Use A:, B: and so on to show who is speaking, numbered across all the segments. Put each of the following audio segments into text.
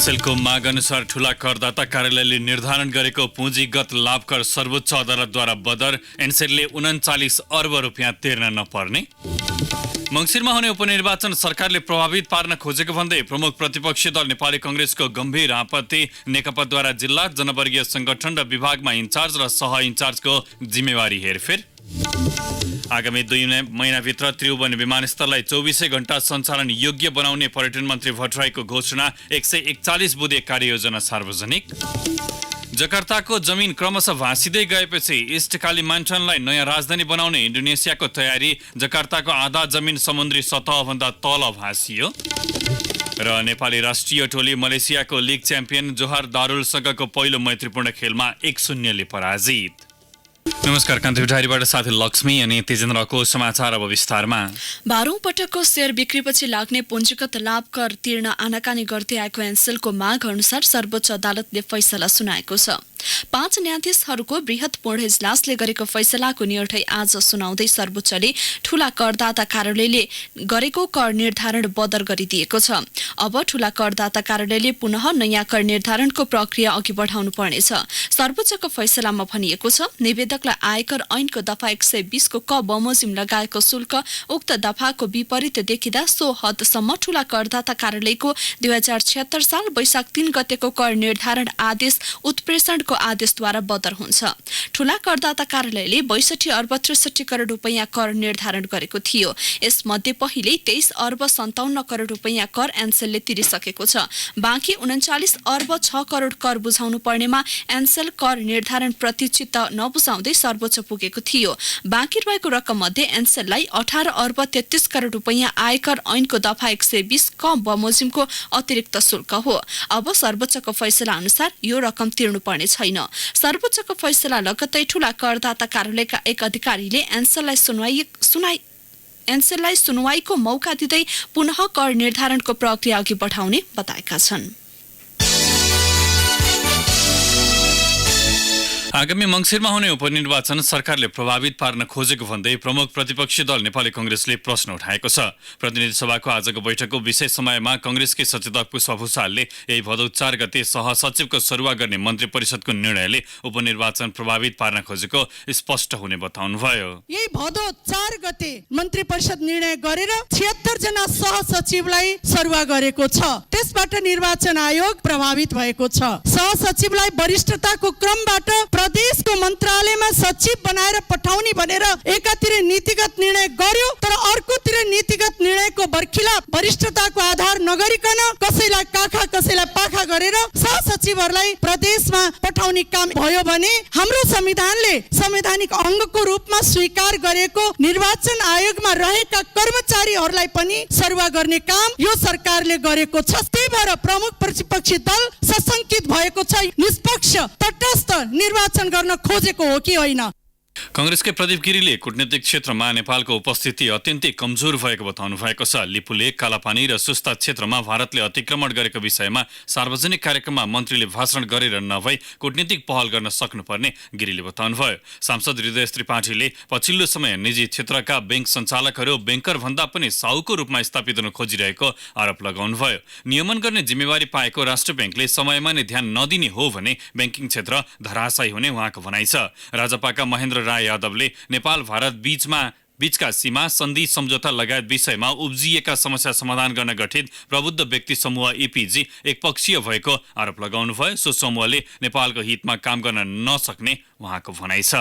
A: एनसेलको माग अनुसार ठूला करदाता कार्यालयले निर्धारण गरेको पुँजीगत लाभ कर सर्वोच्च अदालतद्वारा बदर। एनसेलले 39 अर्ब रुपियाँ तिर्न नपर्ने। मङ्सिरमा हुने उपनिर्वाचन सरकारले प्रभावित पार्न खोजेको भन्दै प्रमुख प्रतिपक्षी दल नेपाली कांग्रेसको गम्भीर आपत्ति। नेकपाद्वारा जिल्ला जनवर्गीय संगठन र विभागमा इन्चार्ज र सह इन्चार्जको जिम्मेवारी हेरफेर। आगामी 2 महिनाभित्र त्रिभुवन विमानस्थललाई 24 घण्टा सञ्चालन योग्य बनाउने पर्यटन मन्त्री भट्टराईको घोषणा। 141 बुँदे कार्ययोजना सार्वजनिक। जकार्ताको जमिन क्रमशः भाँसिँदै गएपछि इस्ट कालिमान्टानलाई नयाँ राजधानी बनाउने इन्डोनेसियाको तयारी। जकार्ताको आधा जमिन समुद्री सतहभन्दा तल भाँसियो। र नेपाली राष्ट्रिय टोली मलेसियाको लिग च्याम्पियन जोहार दारुलसँगको पहिलो मैत्रीपूर्ण खेलमा 1-0 ले पराजित। नमस्कार, कान्ति उठारीबाट साथी लक्ष्मी अनि तेजेन्द्रको समाचार अब विस्तारमा।
B: 12औं पटकको शेयर बिक्रीपछि लाग्ने पुँजीगत लाभ कर तिर्न आनाकानी गर्दै आएको एनसेलको माग अनुसार सर्वोच्च अदालतले फैसला सुनाएको छ। 5 न्यायाधीशहरूको बृहत पूर्ण इजलासले गरेको फैसलाको निर्णय आज सुनाउँदै सर्वोच्चले ठूला करदाता कार्यालयले गरेको कर निर्धारण बदर गरिदिएको छ। अब ठूला करदाता कार्यालयले पुनः नयाँ कर निर्धारणको प्रक्रिया अघि बढाउनु पर्नेछ। सर्वोच्चको फैसलामा भनिएको छ, निवेदकलाई आयकर ऐनको दफा 120 को क बमोजिम लगाएको शुल्क उक्त दफाको विपरीत देखिँदा सो हदसम्म ठूला करदाता कार्यालयको 2076 साल वैशाख 3 गतेको कर निर्धारण आदेश उत्प्रेषणको आदेशद्वारा बदर हुन्छ। ठूला करदाता कार्यालयले 62 अर्ब 63 करोड रुपैयाँ कर निर्धारण गरेको थियो। यसमध्ये पहिले 23 अर्ब 57 करोड रुपैयाँ कर एनसेलले तिरिसकेको छ। बाँकी 39 अर्ब 6 करोड कर बुझाउनु पर्नेमा एनसेल कर निर्धारण प्रति चित्त नबुझाउँदै सर्वोच्च पुगेको थियो। बाँकी रहेको रकम मध्ये एनसेललाई 18 अर्ब 33 करोड रुपैयाँ आयकर ऐनको दफा 120 क बमोजिमको अतिरिक्त शुल्क हो। अब सर्वोच्चको फैसला अनुसार यो रकम तिर्नुपर्ने छैन। सर्वोच्चको फैसला लगत्तै ठूला करदाता कार्यालयका एक अधिकारीले एनसेललाई सुनवाईको मौका दिँदै पुनः कर निर्धारणको प्रक्रिया अघि बढाउने बताएका छन्।
A: आगामी मङ्सिरमा हुने उपनिर्वाचन सरकारले प्रभावित पार्न खोजेको भन्दै प्रमुख प्रतिपक्षी दल नेपाली कांग्रेसले प्रश्न उठाएको छ। प्रतिनिधि सभाको आजको बैठकको विशेष समयमा कांग्रेसकी सचेतक पुष्पा भुसालले यही भदौ 4 गते सहसचिवको सरुवा गर्ने मन्त्री परिषदको निर्णयले उपनिर्वाचन प्रभावित पार्न खोजेको स्पष्ट हुने बताउनुभयो।
C: यही भदौ 4 गते मन्त्री परिषद निर्णय गरेर 76 जना सहसचिवलाई सरुवा गरेको छ। त्यसबाट निर्वाचन आयोग प्रभावित भएको छ। सहसचिवलाई वरिष्ठताको क्रमबाट प्रदेशको मन्त्रालयमा सचिव बनाएर पठाउने भनेर एकातिर नीतिगत निर्णय गर्यो, तर अर्कोतिर नीतिगत निर्णयको बर्खिलाफ वरिष्ठताको आधार नगरिकन कसैलाई काखा कसैलाई पाखा गरेर सहसचिवहरूलाई प्रदेशमा पठाउने काम भयो भने हाम्रो संविधानले संवैधानिक अङ्गको रूपमा स्वीकार गरेको निर्वाचन आयोगमा रहेका कर्मचारीहरूलाई पनि सरुवा गर्ने काम यो सरकारले गरेको छ। त्यही भएर प्रमुख प्रतिपक्षी दल सशंकित भएको छ। निष्पक्ष तटस्थ निर्वाचन गर्न खोजेको हो कि होइन?
A: कांग्रेसकै प्रदीप गिरीले कूटनीतिक क्षेत्रमा नेपालको उपस्थिति अत्यन्तै कमजोर भएको बताउनु भएको छ। लिपुलेक, कालापानी र सुस्ता क्षेत्रमा भारतले अतिक्रमण गरेको विषयमा सार्वजनिक कार्यक्रममा मन्त्रीले भाषण गरेर नभई कूटनीतिक पहल गर्न सक्नुपर्ने गिरीले बताउनुभयो। सांसद हृदय त्रिपाठीले पछिल्लो समय निजी क्षेत्रका बैंक सञ्चालकहरू बैंकर भन्दा पनि साहुको रूपमा स्थापित हुन खोजिरहेको आरोप लगाउनुभयो। नियमन गर्ने जिम्मेवारी पाएको राष्ट्र बैंकले समयमा नै ध्यान नदिने हो भने बैंकिङ क्षेत्र धराशायी हुने उहाँको भनाइ छ। राजपाका महेन्द्र राय यादवले नेपाल भारत बीचका सीमा सन्धि सम्झौता लगायत विषयमा उब्जिएका समस्या समाधान गर्न गठित प्रबुद्ध व्यक्ति समूह एपीजी एकपक्षीय भएको आरोप लगाउनुभयो। सो समूहले नेपालको हितमा काम गर्न नसक्ने उहाँको भनाइ छ।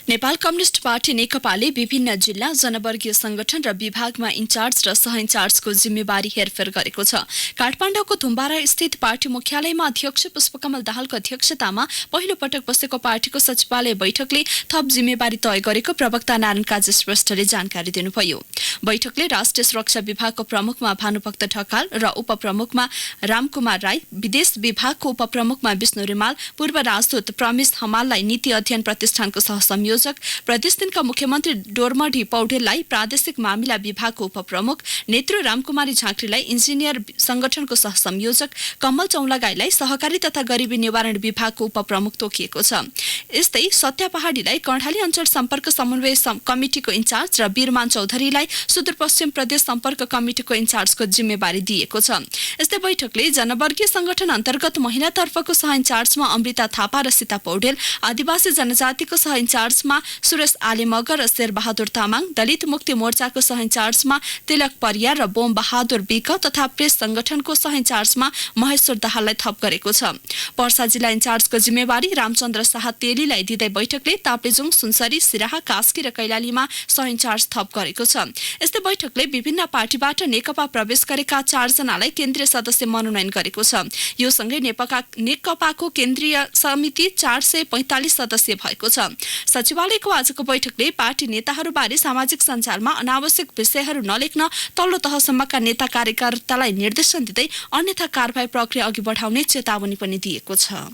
B: नेपाल कम्युनिस्ट पार्टी नेकपाले विभिन्न जिल्ला जनवर्गीय संगठन र विभागमा इन्चार्ज र सह इन्चार्जको जिम्मेवारी हेरफेर गरेको छ। काठमाडौँको थुम्बारा स्थित पार्टी मुख्यालयमा अध्यक्ष पुष्पकमल दाहालको अध्यक्षतामा पहिलो पटक बसेको पार्टीको सचिवालय बैठकले थप जिम्मेवारी तय गरेको प्रवक्ता नारायण काजी श्रेष्ठले जानकारी दिनुभयो। बैठकले राष्ट्रिय सुरक्षा विभागको प्रमुखमा भानुभक्त ढकाल र उपप्रमुखमा रामकुमार राई, विदेश विभागको उपप्रमुखमा विष्णु रिमाल, पूर्व राजदूत प्रमेश हमाललाई नीति अध्ययन प्रतिष्ठानको सहसंयोजक संयोजक, प्रदेश 3 का मुख्यमन्त्री डोरमडी पौडेललाई प्रादेशिक मामिला विभागको उपप्रमुख, नेत्रु रामकुमारी झाँक्रीलाई इन्जिनियर संगठनको सहसंयोजक, कमल चौलागाईलाई सहकारी तथा गरिबी निवारण विभागको उपप्रमुख तोकिएको छ। यस्तै सत्या पहाडीलाई कर्णाली अञ्चल सम्पर्क समन्वय कमिटिको इन्चार्ज र वीरमान चौधरीलाई सुदूरपश्चिम प्रदेश सम्पर्क कमिटिको इन्चार्जको जिम्मेवारी दिएको छ। यस्तै बैठकले जनवर्गीय संगठन अन्तर्गत महिलातर्फको सह इन्चार्जमा अमृता थापा र सीता पौडेल, आदिवासी जनजातिको सह इन्चार्जमा सुरेश आले मगर र शेरबहादुर तामाङ, दलित मुक्ति मोर्चाको सह इन्चार्जमा तिलक परियार र बोम बहादुर विक तथा प्रेस संगठनको सह इन्चार्जमा महेश्वर दाहाललाई थप गरेको छ। पर्सा जिल्ला इन्चार्जको जिम्मेवारी रामचन्द्र शाह तेलीलाई दिँदै बैठकले ताप्लेजुङ, सुनसरी, सिराहा, कास्की र कैलालीमा सह इन्चार्ज थप गरेको छ। यस्तै बैठकले विभिन्न पार्टीबाट नेकपा प्रवेश गरेका 4 जनालाई केन्द्रीय सदस्य मनोनयन गरेको छ। यो सँगै नेकपाको केन्द्रीय समिति 445 सदस्य भएको छ। सचिवालयको आजको बैठकले पार्टी नेताहरूबारे सामाजिक सञ्जालमा अनावश्यक विषयहरू नलेख्न तल्लो तहसम्मका नेता कार्यकर्तालाई निर्देशन दिँदै अन्यथा कारबाही प्रक्रिया अघि बढाउने चेतावनी पनि दिएको छ।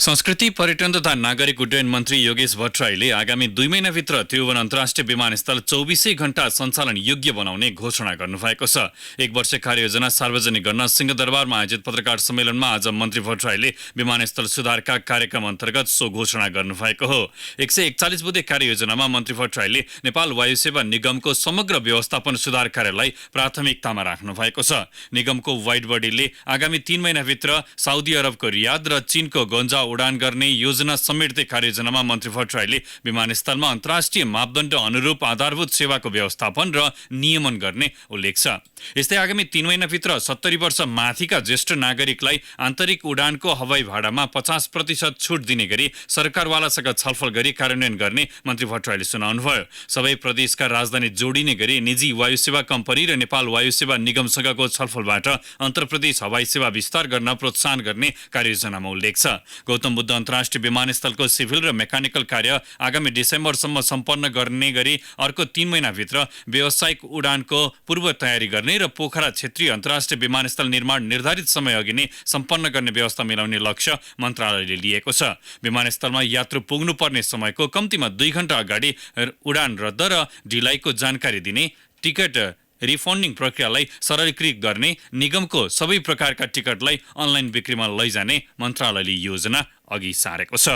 A: संस्कृति, पर्यटन तथा नागरिक उड्डयन मन्त्री योगेश भट्टराईले आगामी 2 महिनाभित्र त्रिभुवन अन्तर्राष्ट्रिय विमानस्थल 24 घण्टा सञ्चालन योग्य बनाउने घोषणा गर्नुभएको छ। 1 वर्ष कार्ययोजना सार्वजनिक गर्न सिंहदरबारमा आयोजित पत्रकार सम्मेलनमा आज मन्त्री भट्टराईले विमानस्थल सुधारका कार्यक्रम अन्तर्गत सो घोषणा गर्नुभएको हो। 141 बुँदे कार्ययोजनामा मन्त्री भट्टराईले नेपाल वायुसेवा निगमको समग्र व्यवस्थापन सुधार कार्यलाई प्राथमिकतामा राख्नु भएको छ। निगमको वाइड बडीले आगामी 3 महिनाभित्र साउदी अरबको रियाद र चीनको गन्जा उडान गर्ने योजना समेट्दै कार्ययोजनामा मन्त्री भट्टराईले विमानस्थलमा अन्तर्राष्ट्रिय मापदण्ड अनुरूप आधारभूत सेवाको व्यवस्थापन र नियमन गर्ने उल्लेख छ। यस्तै आगामी 3 महिनाभित्र 70 वर्ष माथिका ज्येष्ठ नागरिकलाई आन्तरिक उडानको हवाई भाडामा 50% छुट दिने गरी सरकारवालासँग छलफल गरी कार्यान्वयन गर्ने मन्त्री भट्टराईले सुनाउनुभयो। सबै प्रदेशका राजधानी जोडिने गरी निजी वायुसेवा कम्पनी र नेपाल वायुसेवा निगमसँगको छलफलबाट अन्तर्प्रदेश हवाई सेवा विस्तार गर्न प्रोत्साहन गर्ने कार्ययोजनामा उल्लेख छ। गौतम बुद्ध अन्तर्राष्ट्रिय विमानस्थलको सिभिल र मेकानिकल कार्य आगामी डिसेम्बरसम्म सम्पन्न गर्ने गरी अर्को 3 महिनाभित्र व्यावसायिक उडानको पूर्व तयारी गर्ने र पोखरा क्षेत्रीय अन्तर्राष्ट्रिय विमानस्थल निर्माण निर्धारित समय अघि नै सम्पन्न गर्ने व्यवस्था मिलाउने लक्ष्य मन्त्रालयले लिएको छ। विमानस्थलमा यात्रु पुग्नुपर्ने समयको कम्तीमा 2 घण्टा अगाडि उडान रद्द र ढिलाइको जानकारी दिने, टिकट रिफन्डिङ प्रक्रियालाई सरलीकृत गर्ने, निगमको सबै प्रकारका टिकटलाई अनलाइन बिक्रीमा लैजाने मन्त्रालयले योजना अघि सारेको छ।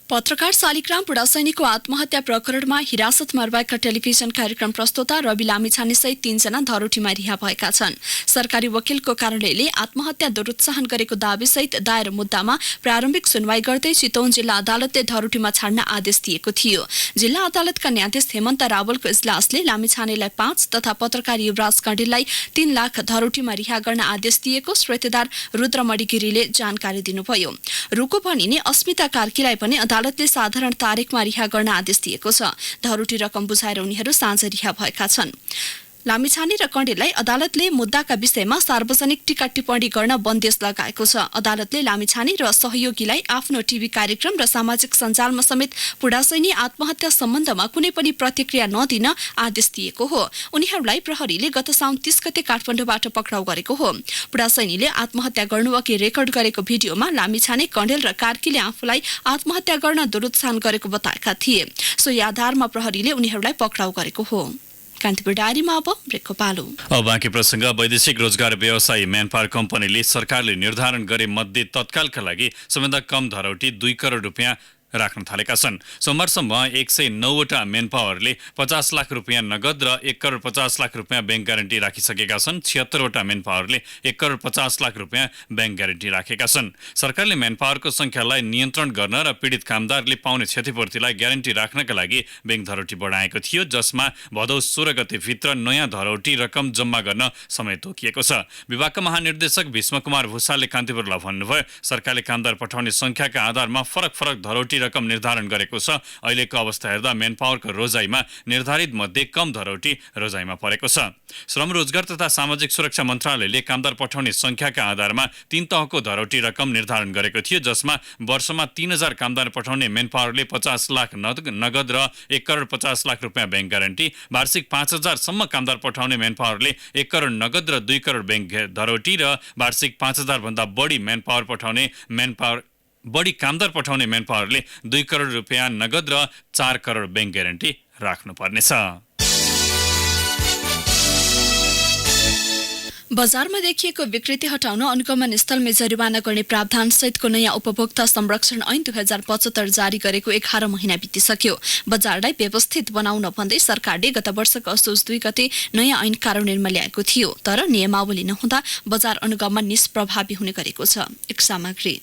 B: पत्रकार शालिग्राम बुढासैनीको आत्महत्या प्रकरणमा हिरासतमा रहेका टेलिभिजन कार्यक्रम प्रस्तोता रवि लामिछानेसहित 3 जना धरोटीमा रिहा भएका छन्। सरकारी वकिलको कार्यालयले आत्महत्या दुरुत्साहन गरेको दाबीसहित दायर मुद्दामा प्रारम्भिक सुनवाई गर्दै चितवन जिल्ला अदालतले धरोटीमा छाड्न आदेश दिएको थियो। जिल्ला अदालतका न्यायाधीश हेमन्त रावलको इजलासले लामिछानेलाई 5 तथा पत्रकार युवराज कण्डेललाई 3 लाख धरोटीमा रिहा गर्न आदेश दिएको श्वेतदार रुद्रमणि गिरीले जानकारी दिनुभयो। रुको भनिने अस्मिता कार्कीलाई पनि अदालतले साधारण तारिखमा रिहा गर्न आदेश दिएको छ। धरोटी रकम बुझाएर उनीहरू साँझ रिहा भएका छन्। लामिछाने र कण्डेललाई अदालतले मुद्दाका विषयमा सार्वजनिक टीका टिप्पणी गर्न बन्देज लगाएको छ। अदालतले लामिछाने र सहयोगीलाई आफ्नो टिभी कार्यक्रम र सामाजिक सञ्जालमा समेत बुढासैनी आत्महत्या सम्बन्धमा कुनै पनि प्रतिक्रिया नदिन आदेश दिएको हो। उनीहरूलाई प्रहरीले गत साउन 30 गते काठमाडौँबाट पक्राउ गरेको हो। बुढासैनीले आत्महत्या गर्नुअघि रेकर्ड गरेको भिडियोमा लामिछाने, कण्डेल र कार्कीले आफूलाई आत्महत्या गर्न दुरुत्साहन गरेको बताएका थिए। सोही आधारमा प्रहरीले उनीहरूलाई पक्राउ गरेको हो। कान्तिपुर डायरीमा अब ब्रेकको पालो।
A: अब बाँकी प्रसङ्ग। वैदेशिक रोजगार व्यवसायी म्यानपावर कम्पनीले सरकारले निर्धारण गरे मध्ये तत्कालका लागि सबैभन्दा कम धरौटी 2 करोड रुपियाँ राख्न थालेका छन्। सोमबारसम्म 109वटा म्यानपावरले 50 लाख रुपियाँ नगद र 1 करोड 50 लाख रुपियाँ ब्याङ्क ग्यारेन्टी राखिसकेका छन्। 76वटा म्यानपावरले 1 करोड 50 लाख रुपियाँ ब्याङ्क ग्यारेन्टी राखेका छन्। सरकारले म्यानपावरको सङ्ख्यालाई नियन्त्रण गर्न र पीडित कामदारले पाउने क्षतिपूर्तिलाई ग्यारेन्टी राख्नका लागि ब्याङ्क धरौटी बढाएको थियो, जसमा भदौ 16 गतेभित्र नयाँ धरौटी रकम जम्मा गर्न समय तोकिएको छ। विभागका महानिर्देशक भीष्म कुमार भूषालले कान्तिपुरलाई भन्नुभयो, सरकारले कामदार पठाउने सङ्ख्याका आधारमा फरक फरक धरौटी धरौटी रकम निर्धारण गरेको छ। अहिलेको अवस्था हेर्दा मेन पावरको रोजाइमा निर्धारित मध्ये कम धरौटी रोजाइमा परेको छ। श्रम रोजगार तथा सामाजिक सुरक्षा मन्त्रालयले कामदार पठाउने संख्याका आधारमा 3 तहको धरौटी रकम निर्धारण गरेको थियो, जसमा वर्षमा 3000 कामदार पठाउने मेन पावरले 50 लाख नगद र 1 करोड 50 लाख रुपियाँ बैंक ग्यारेन्टी, वार्षिक 5000 सम्म कामदार पठाउने मेन पावरले 1 करोड नगद र 2 करोड बैंक धरौटी र वार्षिक 5000 भन्दा बढी बढी कामदार पठाउने मेन पावरले 2 करोड रुपियाँ नगद र 4 करोड बैंक ग्यारेन्टी राख्नुपर्नेछ।
B: बजारमा देखिएको विकृति हटाउन अनुगमन स्थलमा जरिवाना गर्ने प्रावधान सहितको नयाँ उपभोक्ता संरक्षण ऐन 2075 जारी गरेको 11 महिना बितिसक्यो। बजारलाई व्यवस्थित बनाउन भन्दै सरकारले गत वर्षको असोज 2 गते नयाँ ऐन कार्यान्वयनमा ल्याएको थियो, तर नियमावली नहुँदा बजार अनुगमन निष्प्रभावी हुने गरेको छ। एक सामग्री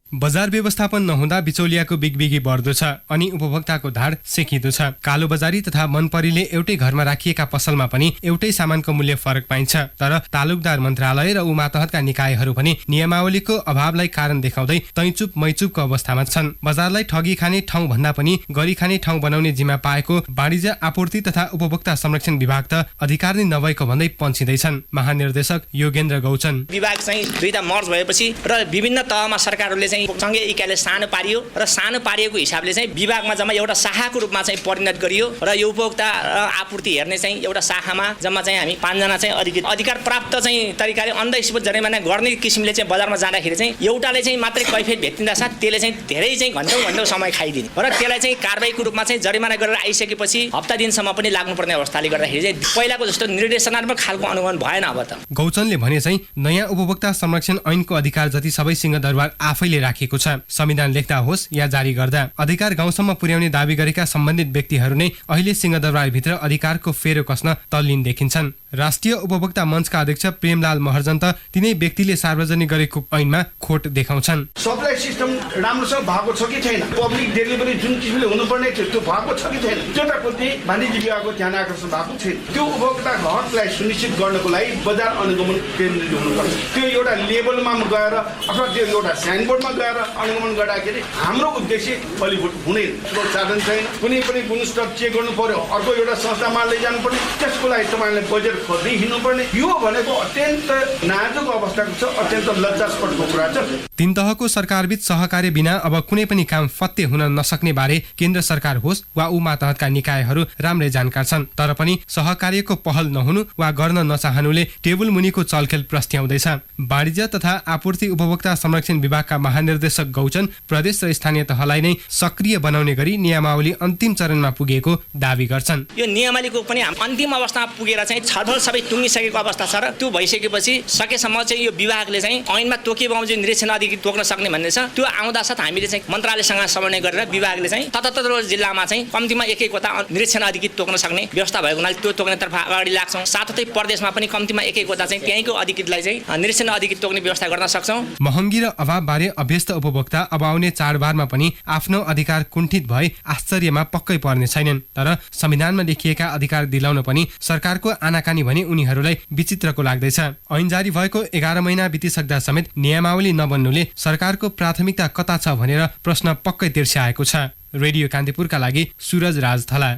D: बजार व्यवस्थापन नहुँदा बिचौलियाको बिगबिगी बढ्दो छ अनि उपभोक्ताको धाड सेकिँदो छ। कालो बजारी तथा मनपरीले एउटै घरमा राखिएका पसलमा पनि एउटै सामानको मूल्य फरक पाइन्छ, तर तालुकदार मन्त्रालय र उमातहतका निकायहरू पनि नियमावलीको अभावलाई कारण देखाउँदै तैचुप मैचुपको अवस्थामा छन्। बजारलाई ठगी खाने ठाउँ भन्दा पनि गरी खाने ठाउँ बनाउने जिम्मा पाएको वाणिज्य आपूर्ति तथा उपभोक्ता संरक्षण विभाग त अधिकार नै नभएको भन्दै पन्छिँदैछन्। महानिर्देशक योगेन्द्र गौचन
E: विभाग चाहिँ दुईटा मर्ज भएपछि र विभिन्न तहमा सरकारहरूले सँगै इकाइले सानो पारियो र सानो पारिएको हिसाबले चाहिँ विभागमा जम्मा एउटा शाखाको रूपमा चाहिँ परिणत गरियो र यो उपभोक्ता आपूर्ति हेर्ने चाहिँ एउटा शाखामा जम्मा चाहिँ हामी 5 जना चाहिँ अधिकार प्राप्त चाहिँ तरिकाले अन्धस्फोट जरिमाना गर्ने किसिमले चाहिँ बजारमा जाँदाखेरि चाहिँ एउटाले चाहिँ मात्रै कैफियत भेटिँदा साथ त्यसले चाहिँ धेरै चाहिँ घण्टौँ समय खाइदिने र त्यसलाई चाहिँ कारबाहीको रूपमा चाहिँ जरिमाना गरेर आइसकेपछि हप्ता दिनसम्म पनि लाग्नुपर्ने अवस्थाले गर्दाखेरि चाहिँ पहिलाको जस्तो निर्देशनात्मक खालको अनुगमन भएन। अब त
D: गौचनले भने चाहिँ नयाँ उपभोक्ता संरक्षण ऐनको अधिकार जति सबै सिंहदरबार आफैले राखेको छ। संविधान लेख्दा होस् या जारी गर्दा अधिकार गाउँसम्म पुर्याउने दावी गरेका सम्बन्धित व्यक्तिहरू नै अहिले सिंहदरबारभित्र अधिकारको फेरो कस्न तल्लीन देखिन्छन्। राष्ट्रिय उपभोक्ता मञ्चका अध्यक्ष प्रेमलाल महर्जन त तिनै व्यक्तिले सार्वजनिक गरेको ऐनमा खोट देखाउँछन्।
F: सप्लाई सिस्टम राम्रोसँग भएको छ कि छैन, पब्लिक डेलिभरी जुन किसिमले हुनुपर्ने थियो त्यो भएको छ कि छैन, त्योताप्रति वाणिज्य विभागको ध्यान आकर्षण भएको छैन। त्यो उपभोक्ताको हकलाई सुनिश्चित गर्नको लागि बजार अनुगमन केन्द्रित हुनुपर्छ। त्यो एउटा लेबलमा गएर अथवा त्यो एउटा साइनबोर्डमा गएर अनुगमन गर्दाखेरि हाम्रो उद्देश्य फलीभूत हुँदैन। साधन छैन, कुनै पनि गुणस्तर चेक गर्नु पर्यो, अर्को एउटा संस्थामा लैजानु पर्ने, त्यसको लागि तपाईँले बजेट खोज्दै हिँड्नुपर्ने, यो भनेको अत्यन्त नाजुक अवस्थाको छ, अत्यन्त लज्जास्पदको कुरा छ।
D: 3 तहको सरकारबीच सहकार्य बिना अब कुनै पनि काम फत्ते हुन नसक्ने बारे केन्द्र सरकार होस् वा उमातहतका निकायहरू राम्रै जानकार छन्, तर पनि सहकार्यको पहल नहुनु वा गर्न नचाहनुले टेबुल मुनिको चलखेल प्रस्ट्याउँदैछ। वाणिज्य तथा आपूर्ति उपभोक्ता संरक्षण विभागका महानिर्देशक गौचन प्रदेश र स्थानीय तहलाई नै सक्रिय बनाउने गरी नियमावली अन्तिम चरणमा पुगेको दावी गर्छन्।
E: यो नियमावलीको पनि अन्तिम अवस्थामा पुगेर चाहिँ छलफल सबै टुङ्गिसकेको अवस्था छ र त्यो भइसकेपछि सकेसम्म चाहिँ यो विभागले चाहिँ ऐनमा तोकिएको चाहिँ निरीक्षण अधिकृत तोक्न सक्ने भन्ने छ। त्यो आउँदा साथ हामीले चाहिँ मन्त्रालयसँग समन्वय गरेर विभागले चाहिँ तत्ततै जिल्लामा चाहिँ कम्तीमा एकैवटा निरीक्षण अधिकृत तोक्न सक्ने व्यवस्था भएको हुनाले त्यो तोक्नेतर्फ अगाडि लाग्छौँ। साथै प्रदेशमा पनि कम्तीमा एकैवटा चाहिँ त्यहीँको अधिकृतलाई चाहिँ निरीक्षण अधिकृत तोक्ने व्यवस्था गर्न सक्छौँ।
D: महँगी र अभावबारे अभ्यस्त उपभोक्ता अब आउने चाडबाडमा पनि आफ्नो अधिकार कुण्ठित भए आश्चर्यमा पक्कै पर्ने छैनन्, तर संविधानमा लेखिएका अधिकार दिलाउन पनि सरकारको आनाकानी भने उनीहरूलाई विचित्रको लाग्दैछ। ऐन जारी भएको 11 महिना बितिसक्दा समेत नियमावली नबन्नुले सरकारको प्राथमिकता कता छ भनेर प्रश्न पक्कै तिर्स्याएको छ। रेडियो कान्तिपुरका लागि सूरज राज थला।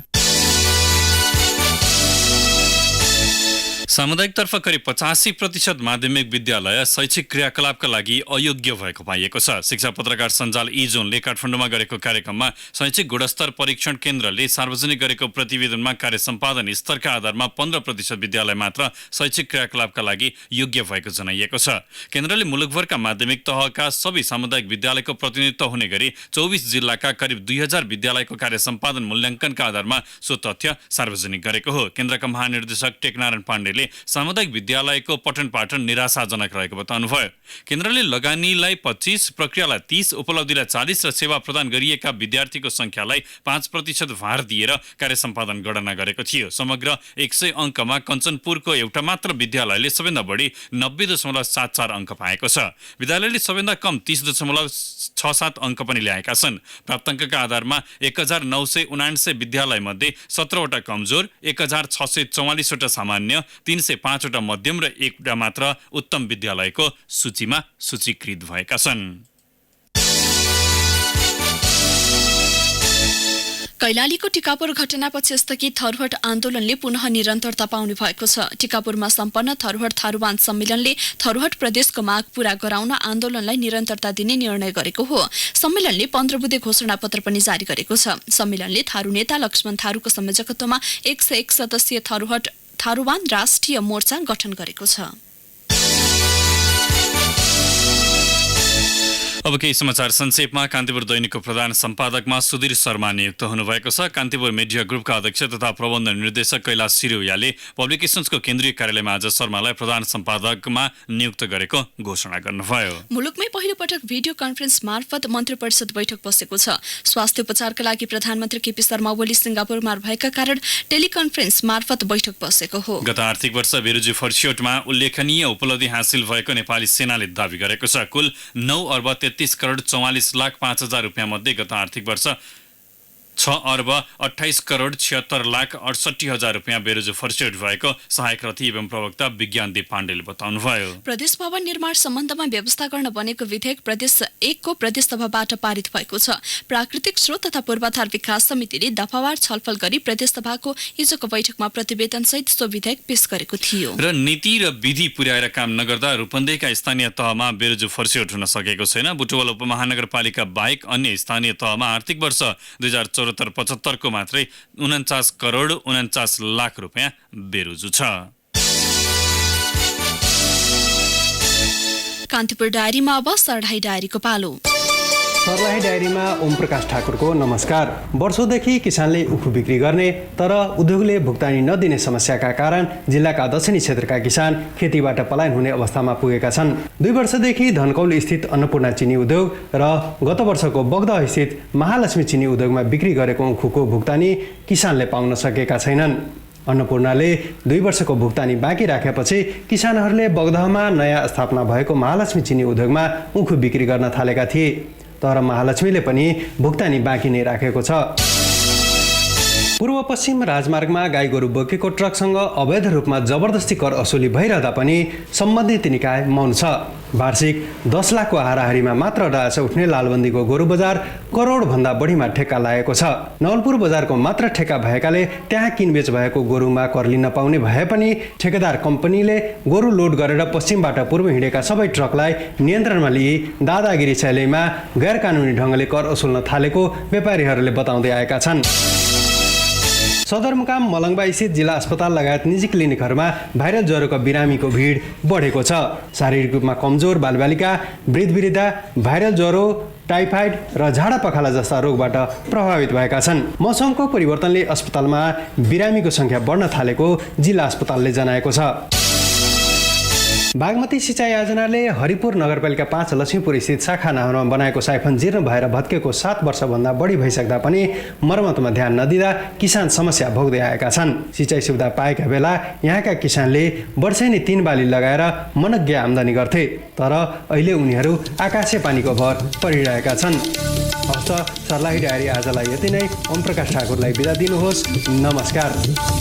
A: सामुदायिकतर्फ करिब 85% माध्यमिक विद्यालय शैक्षिक क्रियाकलापका लागि अयोग्य भएको पाइएको छ। शिक्षा पत्रकार सञ्जाल ई-जोनले काठमाडौँमा गरेको कार्यक्रममा शैक्षिक गुणस्तर परीक्षण केन्द्रले सार्वजनिक गरेको प्रतिवेदनमा कार्य सम्पादन स्तरका आधारमा 15% विद्यालय मात्र शैक्षिक क्रियाकलापका लागि योग्य भएको जनाइएको छ। केन्द्रले मुलुकभरका माध्यमिक तहका सबै सामुदायिक विद्यालयको प्रतिनिधित्व हुने गरी 24 जिल्लाका करिब 2000 विद्यालयको कार्य सम्पादन मूल्याङ्कनका आधारमा सो तथ्य सार्वजनिक गरेको हो। केन्द्रका महानिर्देशक टेकनारायण पाण्डेले सामुदायिक विद्यालयको पठन पाठन निराशाजनक रहेको बताउनुभयो। केन्द्रले लगानीलाई 25, प्रक्रियालाई 30, उपलब्धिलाई 40 र सेवा प्रदान गरिएका विद्यार्थीको संख्यालाई 5% भार दिएर कार्य सम्पादन गणना गरेको थियो। समग्र 100 अङ्कमा कञ्चनपुरको एउटा मात्र विद्यालयले सबैभन्दा बढी 90.74 अङ्क पाएको छ। विद्यालयले सबैभन्दा कम 30.67 अङ्क पनि ल्याएका छन्। प्राप्ताङ्कका आधारमा 1979 विद्यालय मध्ये 17 वटा कमजोर, 1644 वटा सामान्य, 305 वटा मध्यम र 1 वटा मात्र उत्तम विद्यालयको सूचीमा सूचीकृत भएका छन्।
B: कैलालीको टिकापुर घटनापछि स्थगित थरुहट आन्दोलनले पुनः निरन्तरता पाउने भएको छ। टिकापुरमा सम्पन्न थरुहट थारूवान सम्मेलनले थरुहट प्रदेशको माग पूरा गराउन आन्दोलनलाई निरन्तरता दिने निर्णय गरेको हो। सम्मेलनले 15 बुँदे घोषणापत्र पनि जारी गरेको छ। सम्मेलनले थारू नेता लक्ष्मण थारूको संयोजकत्वमा 101 सदस्यीय थरुहट थारूवान राष्ट्रिय मोर्चा गठन गरेको छ।
A: अब केही समाचार संक्षेपमा। कान्तिपुर दैनिकको प्रधान सम्पादकमा सुधीर शर्मा नियुक्त हुनुभएको छ। कान्तिपुर मिडिया ग्रुपका अध्यक्ष तथा प्रबन्ध निर्देशक कैलाश सिरोयाले पब्लिकेसन्सको केन्द्रीय कार्यालयमा आज शर्मालाई प्रधान सम्पादकमा नियुक्त गरेको घोषणा गर्नुभयो।
B: मुलुकमै पहिलो पटक भिडियो कन्फरेन्स मार्फत मन्त्री परिषद बैठक बसेको छ। स्वास्थ्य उपचारका लागि प्रधानमन्त्री केपी शर्मा ओली सिंगापुरमा भएका कारण टेलिकन्फरेन्स मार्फत बैठक बसेको हो।
A: गत आर्थिक वर्ष बेरोजी फर्सियोटमा उल्लेखनीय उपलब्धि हासिल भएको नेपाली सेनाले दावी गरेको छ। कुल 9 अर्ब 33 करोड 44 लाख 5 हजार रुपियाँ मध्ये गत आर्थिक वर्ष 6 अर्ब 28 करोड 76 लाख 68 हजार रुपियाँ बेरोजु फर्सियोट भएको सहायक रथी एवं प्रवक्ता विज्ञानदीप पाण्डेले बताउनुभयो।
B: प्रदेश भवन निर्माण सम्बन्धमा व्यवस्था गर्न बनेको विधेयक प्रदेश 1 को प्रदेश सभाबाट पारित भएको छ। प्राकृतिक स्रोत तथा पूर्वाधार विकास समितिले दफावार छलफल गरी प्रदेश सभाको हिजोको बैठकमा प्रतिवेदन सहित सो विधेयक पेश गरेको थियो।
A: र नीति र विधि पुर्याएर काम नगर्दा रूपन्देहीका स्थानीय तहमा बेरोजु फर्सियोट हुन सकेको छैन। बुटवल उपमहानगरपालिका बाहेक अन्य स्थानीय तहमा आर्थिक वर्ष 2074-75 को मात्रै 49 करोड 49 लाख रुपियाँ बेरोजु छ।
B: कान्तिपुर डायरीमा अब सर्लाही डायरीको पालो।
G: सर्लाही डायरीमा ओम प्रकाश ठाकुरको नमस्कार। वर्षौंदेखि किसानले उखु बिक्री गर्ने तर उद्योगले भुक्तानी नदिने समस्याका कारण जिल्लाका दक्षिणी क्षेत्रका किसान खेतीबाट पलायन हुने अवस्थामा पुगेका छन्। 2 वर्षदेखि धनकौल स्थित अन्नपूर्ण चिनी उद्योग र गत वर्षको बगदह स्थित महालक्ष्मी चिनी उद्योगमा बिक्री गरेको उखुको भुक्तानी किसानले पाउन सकेका छैनन्। अन्नपूर्णले 2 वर्षको भुक्तानी बाँकी राखेपछि किसानहरूले बगदहमा नयाँ स्थापना भएको महालक्ष्मी चिनी उद्योगमा उखु बिक्री गर्न थालेका थिए, तर महालक्ष्मीले पनि भुक्तानी बाँकी नै राखेको छ। पूर्व पश्चिम राजमार्गमा गाई गोरु बोकेको ट्रकसँग अवैध रूपमा जबरजस्ती कर असुली भइरहँदा पनि सम्बन्धित निकाय मौन छ। वार्षिक 10 लाखको हाराहारीमा मात्र डाँच उठ्ने लालबन्दीको गोरु बजार करोडभन्दा बढीमा ठेक्का लागेको छ। नवलपुर बजारको मात्र ठेक्का भएकाले त्यहाँ किनबेच भएको गोरुमा कर लिन पाउने भए पनि ठेकेदार कम्पनीले गोरु लोड गरेर पश्चिमबाट पूर्व हिँडेका सबै ट्रकलाई नियन्त्रणमा लिई दादागिरी शैलीमा गैरकानुनी ढङ्गले कर असुल्न थालेको व्यापारीहरूले बताउँदै आएका छन्। सदरमुकाम मलङ्बा स्थित जिल्ला अस्पताल लगायत निजी क्लिनिकहरूमा भाइरल ज्वरोको बिरामीको भिड बढेको छ। शारीरिक रूपमा कमजोर बालबालिका, वृद्धवृद्धा भाइरल ज्वरो, टाइफाइड र झाडा पखाला जस्ता रोगबाट प्रभावित भएका छन्। मौसमको परिवर्तनले अस्पतालमा बिरामीको संख्या बढ्न थालेको जिल्ला अस्पतालले जनाएको छ। बागमती सिंचाई योजनाले हरिपुर नगरपालिका 5 लक्ष्मीपुर स्थित शाखा नहरमा बनाएको साइफन जीर्ण भएर भत्केको 7 वर्षभन्दा बढी भइसक्दा पनि मर्मतमा ध्यान नदिँदा किसान समस्या भोग्दै आएका छन्। सिंचाई सुविधा पाएका बेला यहाँका किसानले वर्षेनी 3 बाली लगाएर मनग्गे आम्दानी गर्थे, तर अहिले उनीहरू आकाशे पानीको भर परिरहेका छन्। हस्त सर्लाही डायरी आजलाई यति नै। ओम प्रकाश ठाकुरलाई बिदा दिनुहोस्। नमस्कार।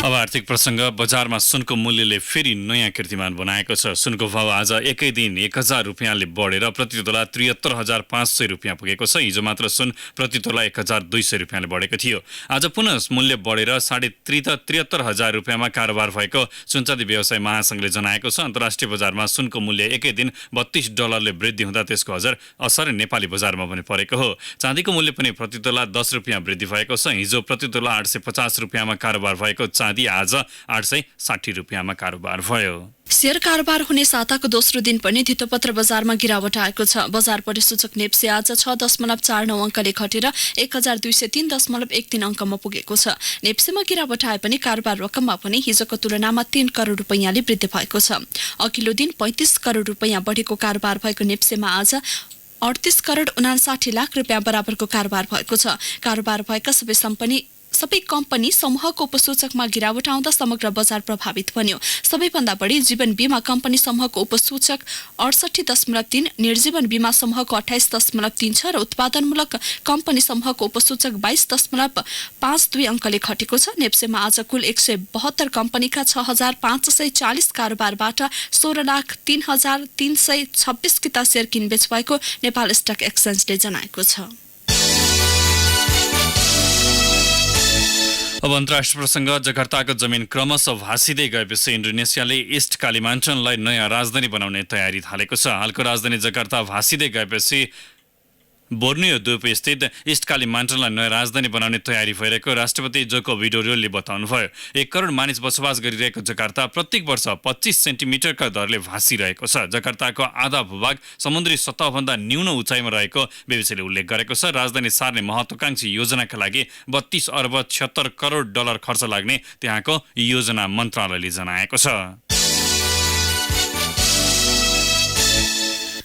A: अब आर्थिक प्रसङ्ग। बजारमा सुनको मूल्यले फेरि नयाँ कीर्तिमान बनाएको छ। सुनको भाव आज एकै दिन 1000 रुपियाँले बढेर प्रति तोला 73,500 रुपियाँ पुगेको छ। हिजो मात्र सुन प्रति तोला 1200 रुपियाँले बढेको थियो। आज पुनः मूल्य बढेर 73,000 रुपियाँमा कारोबार भएको सुनचाँदी व्यवसाय महासङ्घले जनाएको छ। अन्तर्राष्ट्रिय बजारमा सुनको मूल्य एकै दिन $32 वृद्धि हुँदा त्यसको असर नेपाली बजारमा पनि परेको हो। चाँदीको मूल्य पनि प्रति तोला 10 रुपियाँ वृद्धि भएको छ। हिजो प्रति तोला 850 रुपियाँमा कारोबार भएको चाँदी आज 860 रुपियाँमा कारोबार भयो।
B: शेयर कारोबार हुने साताको दोस्रो दिन पनि धितोपत्र बजारमा गिरावट आएको छ। बजार परिसूचक नेप्से आज 6.49 अङ्कले घटेर 1203.13 अङ्कमा पुगेको छ। नेप्सेमा गिरावट आए पनि कारोबार रकममा पनि हिजोको तुलनामा 3 करोड रुपैयाँले वृद्धि भएको छ। अघिल्लो दिन 35 करोड रुपैयाँ बढेको कारोबार भएको नेप्सेमा आज 38 करोड 59 लाख रुपियाँ बराबरको कारोबार भएको छ। कारोबार भएका सबै कम्पनी समूहको उपसूचकमा गिरावट आउँदा समग्र बजार प्रभावित बन्यो। सबैभन्दा बढी जीवन बीमा कम्पनी समूहको उपसूचक 68.3, निर्जीवन बीमा समूहको 28.3 छ र उत्पादनमूलक कम्पनी समूहको उपसूचक 22.52 अङ्कले घटेको छ। नेप्सेमा आज कुल 172 कम्पनीका 6540 कारोबारबाट 16,03,326 किता शेयर किनबेच भएको नेपाल स्टक एक्सचेन्जले जनाएको छ।
A: अब अन्तर्राष्ट्रिय प्रसङ्ग जकार्ताको जमिन क्रमशः भाँसिँदै गएपछि इन्डोनेसियाले इस्ट कालिमान्टनलाई नयाँ राजधानी बनाउने तयारी थालेको छ। हालको राजधानी जकार्ता भाँसिँदै गएपछि बोर्नियो द्वीपस्थित इस्ट कालिमान्टनलाई नयाँ राजधानी बनाउने तयारी भइरहेको राष्ट्रपति जोको विडोडोले बताउनुभयो। 1 करोड मानिस बसोबास गरिरहेको जकार्ता प्रत्येक वर्ष 25 सेन्टिमिटरका दरले भाँसिरहेको छ। जकार्ताको आधा भूभाग समुद्री सतहभन्दा न्यून उचाइमा रहेको बीबीसीले उल्लेख गरेको छ। राजधानी सार्ने महत्वाकांक्षी योजनाका लागि 32 अर्ब 76 करोड डलर खर्च लाग्ने त्यहाँको योजना मन्त्रालयले जनाएको छ।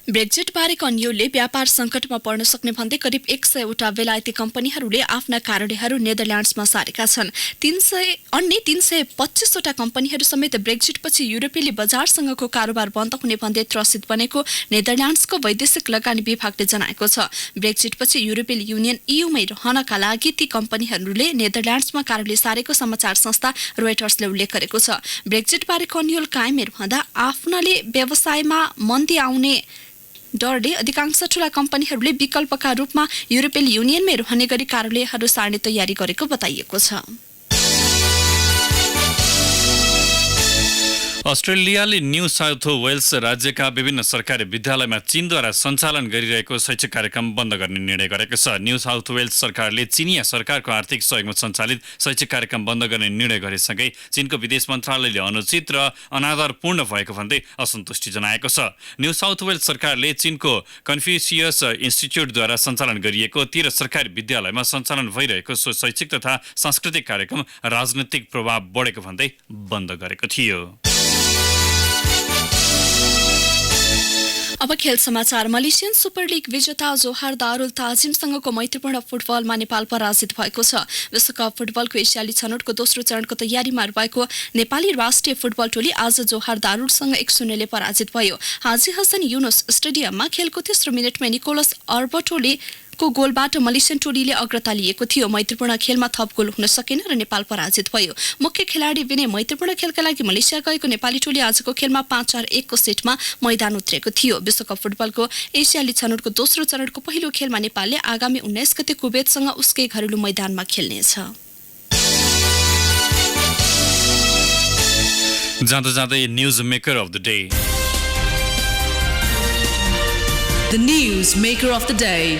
B: ब्रेक्जिट बारे अन्यले व्यापार सङ्कटमा पर्न सक्ने भन्दै करिब 100वटा बेलायती कम्पनीहरूले आफ्ना कार्यालयहरू नेदरल्यान्ड्समा सारेका छन्। 325वटा कम्पनीहरू समेत ब्रेक्जिटपछि युरोपेली बजारसँगको कारोबार बन्द हुने भन्दै त्रसित बनेको नेदरल्यान्ड्सको वैदेशिक लगानी विभागले जनाएको छ। ब्रेक्जिटपछि युरोपेली युनियन EUमै रहनका लागि ती कम्पनीहरूले नेदरल्यान्ड्समा कार्यालय सारेको समाचार संस्था रोयटर्सले उल्लेख गरेको छ। ब्रेक्जिट बारे अन्यल कायम रहँदा आफ्नाले व्यवसायमा मन्दी आउने डरले अधिकांश ठूला कम्पनीहरूले विकल्पका रूपमा युरोपेली युनियनमै रहने गरी कार्यालयहरू सार्ने तयारी गरेको बताइएको छ।
A: अस्ट्रेलियाले न्यू साउथ वेल्स राज्यका विभिन्न सरकारी विद्यालयमा चीनद्वारा सञ्चालन गरिरहेको शैक्षिक कार्यक्रम बन्द गर्ने निर्णय गरेको छ। न्यू साउथ वेल्स सरकारले चीनिया सरकारको आर्थिक सहयोगमा सञ्चालित शैक्षिक कार्यक्रम बन्द गर्ने निर्णय गरेसँगै चीनको विदेश मन्त्रालयले अनुचित र अनादरपूर्ण भएको भन्दै असन्तुष्टि जनाएको छ। न्यू साउथ वेल्स सरकारले चीनको कन्फ्युसियस इन्स्टिच्युटद्वारा सञ्चालन गरिएको 13 सरकारी विद्यालयमा सञ्चालन भइरहेको सो शैक्षिक तथा सांस्कृतिक कार्यक्रम राजनैतिक प्रभाव बढेको भन्दै बन्द गरेको थियो।
B: अब खेल समाचार। मलेसियन सुपर लिग विजेता जोहार दारुल ताजिमसँगको मैत्रीपूर्ण फुटबलमा नेपाल पराजित भएको छ। विश्वकप फुटबलको एसियाली छनौटको दोस्रो चरणको तयारीमा रहेको नेपाली राष्ट्रिय फुटबल टोली आज जोहार दारुलसँग 1-0 ले पराजित भयो। हाजी हसन युनुस स्टेडियममा खेलको तेस्रो मिनेटमा निकोलस अर्बटोले को गोलबाट मलेसियन टोलीले अग्रता लिएको थियो। मैत्रीपूर्ण खेलमा थप गोल हुन सकेन र नेपाल पराजित भयो। मुख्य खेलाडी विनय मैत्रीपूर्ण खेलका लागि मलेसिया गएको नेपाली टोली आजको खेलमा 5-4-1 को सेटमा मैदान उत्रेको थियो। विश्वकप फुटबलको एसियाली छनौटको दोस्रो चरणको पहिलो खेलमा नेपालले आगामी 19 गते कुवेतसँग उसकै घरेलु मैदानमा खेल्नेछ।
A: जाँदै news maker of the day.
H: The news maker of the day.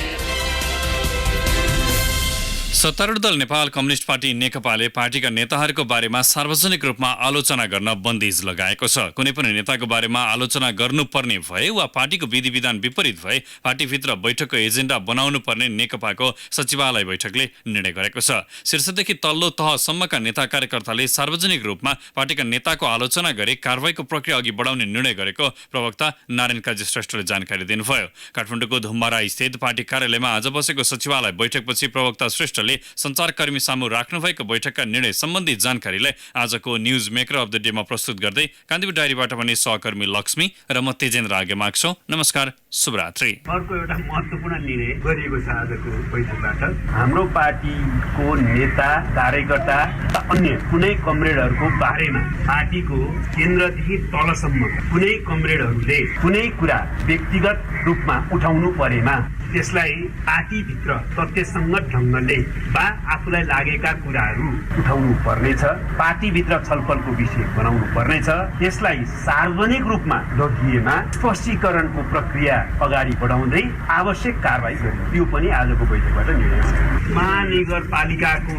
A: सत्तारूढ दल नेपाल कम्युनिस्ट पार्टी नेकपाले पार्टीका नेताहरूको बारेमा सार्वजनिक रूपमा आलोचना गर्न बन्देज लगाएको छ। कुनै पनि नेताको बारेमा आलोचना गर्नुपर्ने भए वा पार्टीको विधि विधान विपरीत भए पार्टीभित्र बैठकको एजेन्डा बनाउनु पर्ने नेकपाको सचिवालय बैठकले निर्णय गरेको छ। शीर्षदेखि तल्लो तहसम्मका नेता कार्यकर्ताले सार्वजनिक रूपमा पार्टीका नेताको आलोचना गरी कारबाहीको प्रक्रिया अघि बढाउने निर्णय गरेको प्रवक्ता नारायण काजी श्रेष्ठले जानकारी दिनुभयो। काठमाडौँको धुम्मारा स्थित पार्टी कार्यालयमा आज बसेको सचिवालय बैठकपछि प्रवक्ता श्रेष्ठले सञ्चारकर्मी सामु राख्नुभएको बैठकका निर्णय सम्बन्धी जानकारीलाई आजको न्यूज मेकर अफ द डेमा प्रस्तुत गर्दै कान्तिपुर डायरीबाट पनि सहकर्मी लक्ष्मी र म तेजेन्द्र आगे माग्छौ। नमस्कार, शुभरात्रि।
I: अर्को एउटा महत्त्वपूर्ण निर्णय गरिएको छ आजको बैठकबाट। हाम्रो पार्टीको नेता कार्यकर्ता अन्य कुनै कमरेडहरूको बारेमा पार्टीको केन्द्रदेखि तलसम्म कुनै कमरेडहरूले कुनै कुरा व्यक्तिगत रूपमा उठाउनु परेमा त्यसलाई पार्टीभित्र तथ्यसङ्गत ढङ्गले वा आफूलाई लागेका कुराहरू उठाउनु पर्नेछ। पार्टीभित्र छलफलको विषय बनाउनु पर्नेछ। त्यसलाई सार्वजनिक रूपमा लगिएमा स्पष्टीकरणको प्रक्रिया अगाडि बढाउँदै आवश्यक कारबाही गरियो। यो पनि आजको बैठकबाट निर्णय छ। महानगरपालिकाको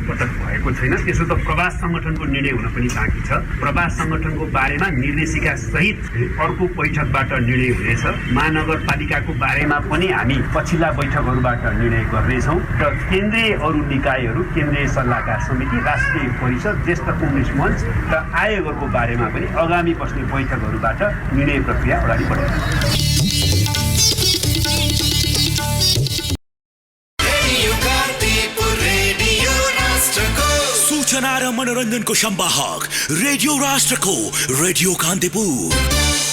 I: पटक भएको छैन, त्यसो त प्रवास संगठनको निर्णय हुन पनि बाँकी छ। प्रवास संगठनको बारेमा निर्देशिका सहित अर्को बैठकबाट निर्णय हुनेछ। महानगरपालिकाको बारेमा पनि हामी पछिल्ला बैठकहरूबाट निर्णय गर्नेछौँ र केन्द्रीय अरू निकायहरू, केन्द्रीय सल्लाहकार समिति, राष्ट्रिय परिषद, ज्येष्ठ कम्युनिस्ट मञ्च र आयोगहरूको बारेमा पनि आगामी बस्ने बैठकहरूबाट निर्णय प्रक्रिया अगाडि बढाउँछ।
J: सूचना र मनोरञ्जनको संवाहक रेडियो राष्ट्रको रेडियो कान्तिपुर।